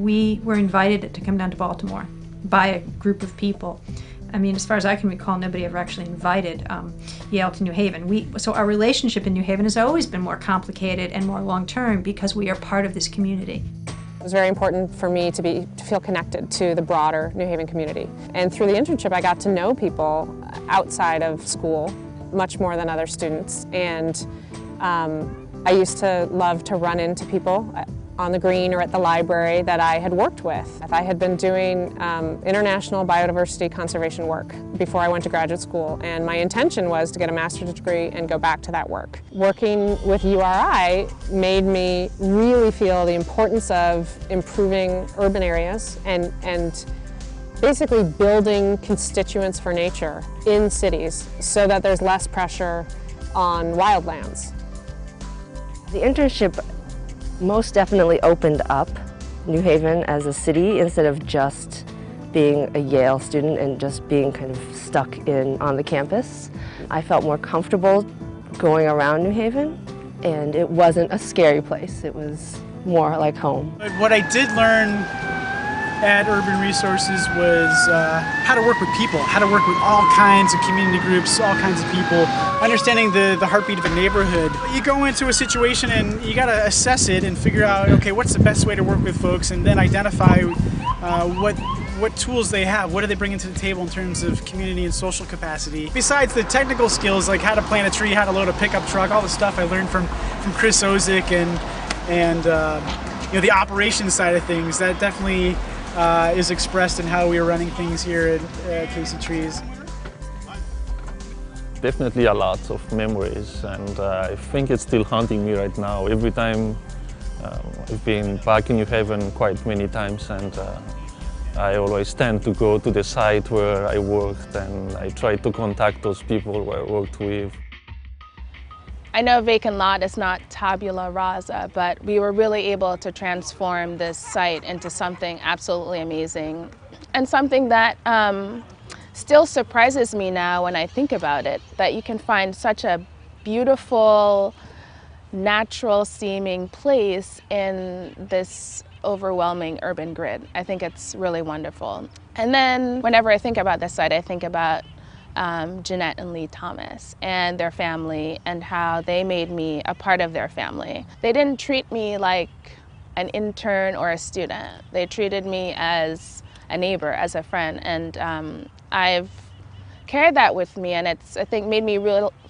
we were invited to come down to Baltimore by a group of people. I mean, as far as I can recall, nobody ever actually invited Yale to New Haven. So our relationship in New Haven has always been more complicated and more long-term because we are part of this community. It was very important for me to feel connected to the broader New Haven community. And through the internship, I got to know people outside of school much more than other students. And I used to love to run into people on the green or at the library that I had worked with. I had been doing international biodiversity conservation work before I went to graduate school, and my intention was to get a master's degree and go back to that work. Working with URI made me really feel the importance of improving urban areas and basically building constituents for nature in cities so that there's less pressure on wildlands. The internship most definitely opened up New Haven as a city instead of just being a Yale student and just being kind of stuck on the campus. I felt more comfortable going around New Haven, and it wasn't a scary place. It was more like home. What I did learn at Urban Resources was how to work with people, how to work with all kinds of community groups, all kinds of people, understanding the heartbeat of a neighborhood. You go into a situation and you got to assess it and figure out, okay, what's the best way to work with folks, and then identify what tools they have, what do they bring into the table in terms of community and social capacity. Besides the technical skills like how to plant a tree, how to load a pickup truck, all the stuff I learned from Chris Ozick and you know, the operations side of things, that definitely is expressed in how we are running things here at Casey Trees. Definitely a lot of memories, and I think it's still haunting me right now. Every time I've been back in New Haven quite many times, and I always tend to go to the site where I worked, and I try to contact those people who I worked with. I know vacant lot is not tabula rasa, but we were really able to transform this site into something absolutely amazing and something that still surprises me now when I think about it, that you can find such a beautiful, natural seeming place in this overwhelming urban grid. I think it's really wonderful. And then whenever I think about this site, I think about Jeanette and Lee Thomas and their family and how they made me a part of their family. They didn't treat me like an intern or a student. They treated me as a neighbor, as a friend, and I've carried that with me, and it's, I think, made me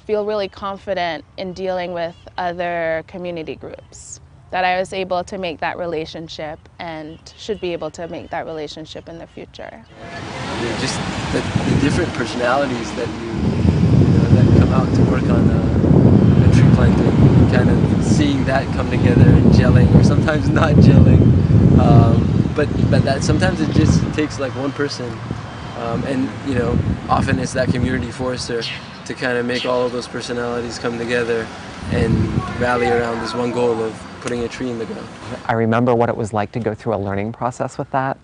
feel really confident in dealing with other community groups, that I was able to make that relationship and should be able to make that relationship in the future. Yeah, just the different personalities that that come out to work on a tree planting, kind of seeing that come together and gelling, or sometimes not gelling, but that sometimes it just takes like one person, and you know, often it's that community forester to kind of make all of those personalities come together and rally around this one goal of putting a tree in the ground. I remember what it was like to go through a learning process with that,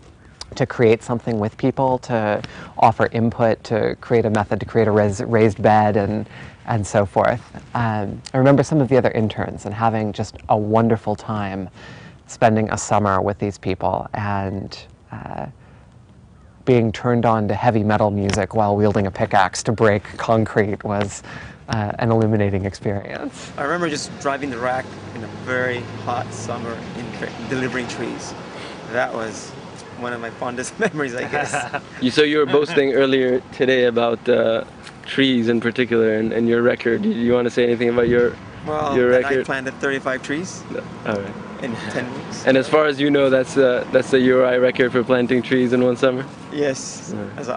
to create something with people, to offer input, to create a method, to create a raised bed and so forth. I remember some of the other interns and having just a wonderful time spending a summer with these people and being turned on to heavy metal music while wielding a pickaxe to break concrete was an illuminating experience. I remember just driving the rack in a very hot summer in delivering trees. That was one of my fondest memories, I guess. So you were boasting earlier today about trees in particular and your record. Do you want to say anything about your record? I planted 35 trees. All right. In 10 weeks. And as far as you know, that's the URI record for planting trees in one summer? Yes, as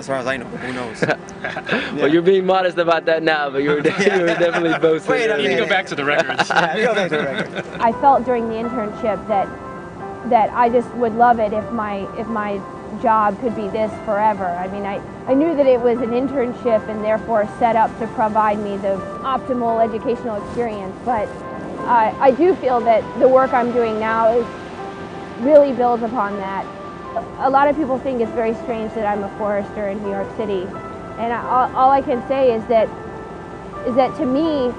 far as I know. Who knows? Yeah. Well, you're being modest about that now, but you were definitely boasting. Wait a minute. You need to go back to the records. Yeah, go back to the record. I felt during the internship that I just would love it if my job could be this forever. I mean, I knew that it was an internship and therefore set up to provide me the optimal educational experience, but I do feel that the work I'm doing now really builds upon that. A lot of people think it's very strange that I'm a forester in New York City, and all I can say is that to me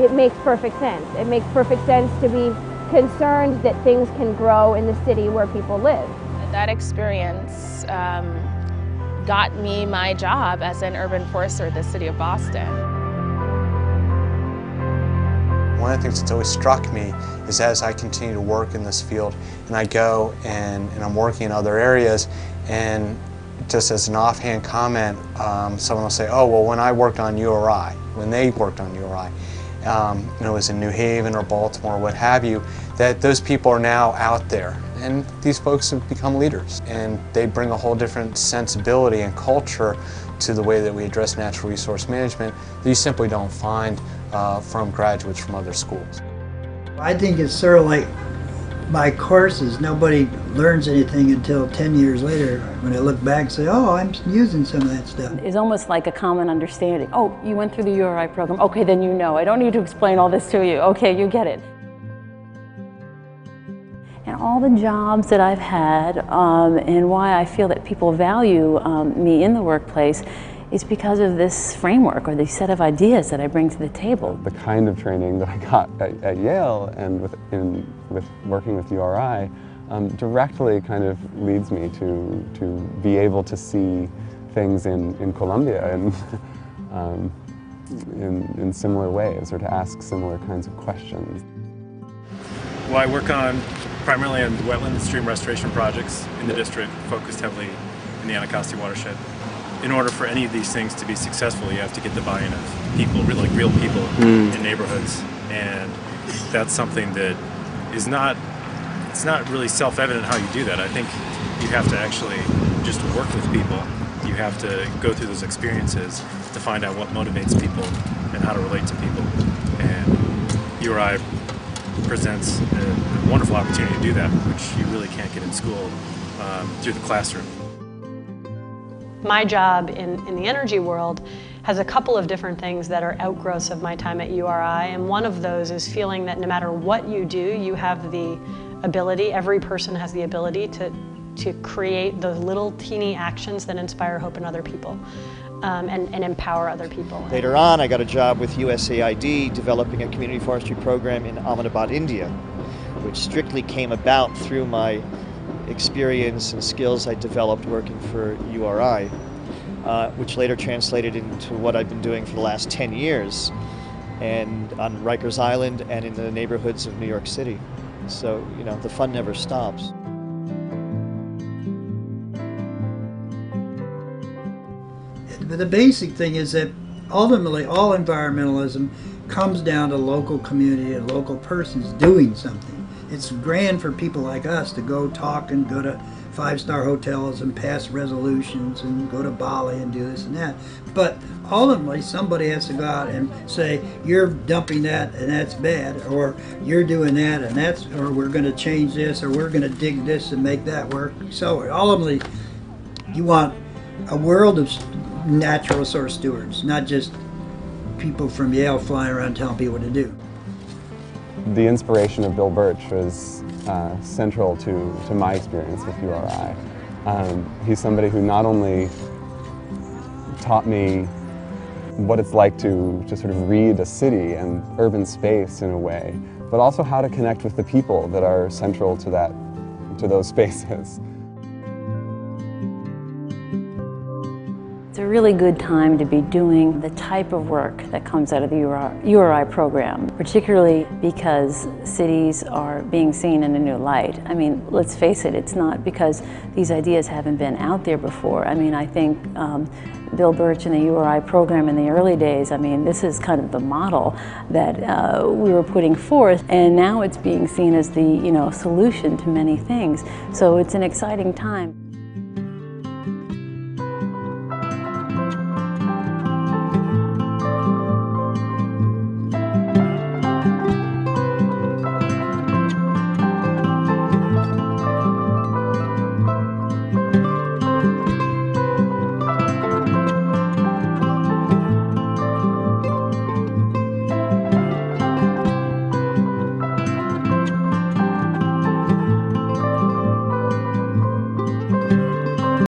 it makes perfect sense. It makes perfect sense to be concerned that things can grow in the city where people live. That experience got me my job as an urban forester at the City of Boston. One of the things that's always struck me is as I continue to work in this field and I go and I'm working in other areas, and just as an offhand comment, someone will say, oh, well, when I worked on URI, when they worked on URI, it was in New Haven or Baltimore, what have you, that those people are now out there. And these folks have become leaders, and they bring a whole different sensibility and culture to the way that we address natural resource management that you simply don't find from graduates from other schools. I think it's sort of like my courses. Nobody learns anything until 10 years later when I look back and say, oh, I'm using some of that stuff. It's almost like a common understanding. Oh, you went through the URI program. Okay, then you know. I don't need to explain all this to you. Okay, you get it. And all the jobs that I've had and why I feel that people value me in the workplace is because of this framework or the set of ideas that I bring to the table. The kind of training that I got at Yale and with working with URI directly kind of leads me to be able to see things in Columbia and in similar ways, or to ask similar kinds of questions. Well, I work primarily on wetland and stream restoration projects in the district, focused heavily in the Anacostia watershed. In order for any of these things to be successful, you have to get the buy-in of people, like real people in neighborhoods, and that's something that is it's not really self-evident how you do that. I think you have to actually just work with people. You have to go through those experiences to find out what motivates people and how to relate to people. And URI presents a wonderful opportunity to do that, which you really can't get in school through the classroom. My job in the energy world has a couple of different things that are outgrowths of my time at URI, and one of those is feeling that no matter what you do, you have the ability, every person has the ability to create those little teeny actions that inspire hope in other people and empower other people. Later on, I got a job with USAID developing a community forestry program in Ahmedabad, India, which strictly came about through my experience and skills I developed working for URI, which later translated into what I've been doing for the last 10 years, and on Rikers Island and in the neighborhoods of New York City. So, the fun never stops. But the basic thing is that ultimately all environmentalism comes down to local community and local persons doing something. It's grand for people like us to go talk and go to five-star hotels and pass resolutions and go to Bali and do this and that. But ultimately, somebody has to go out and say, you're dumping that and that's bad, or you're doing that and or we're going to change this, or we're going to dig this and make that work. So ultimately, you want a world of natural resource stewards, not just people from Yale flying around telling people what to do. The inspiration of Bill Birch was central to my experience with URI. He's somebody who not only taught me what it's like to sort of read a city and urban space in a way, but also how to connect with the people that are central to those spaces. It's a really good time to be doing the type of work that comes out of the URI program, particularly because cities are being seen in a new light. I mean, let's face it, it's not because these ideas haven't been out there before. I mean, I think Bill Birch and the URI program in the early days, I mean, this is kind of the model that we were putting forth, and now it's being seen as the, solution to many things. So it's an exciting time.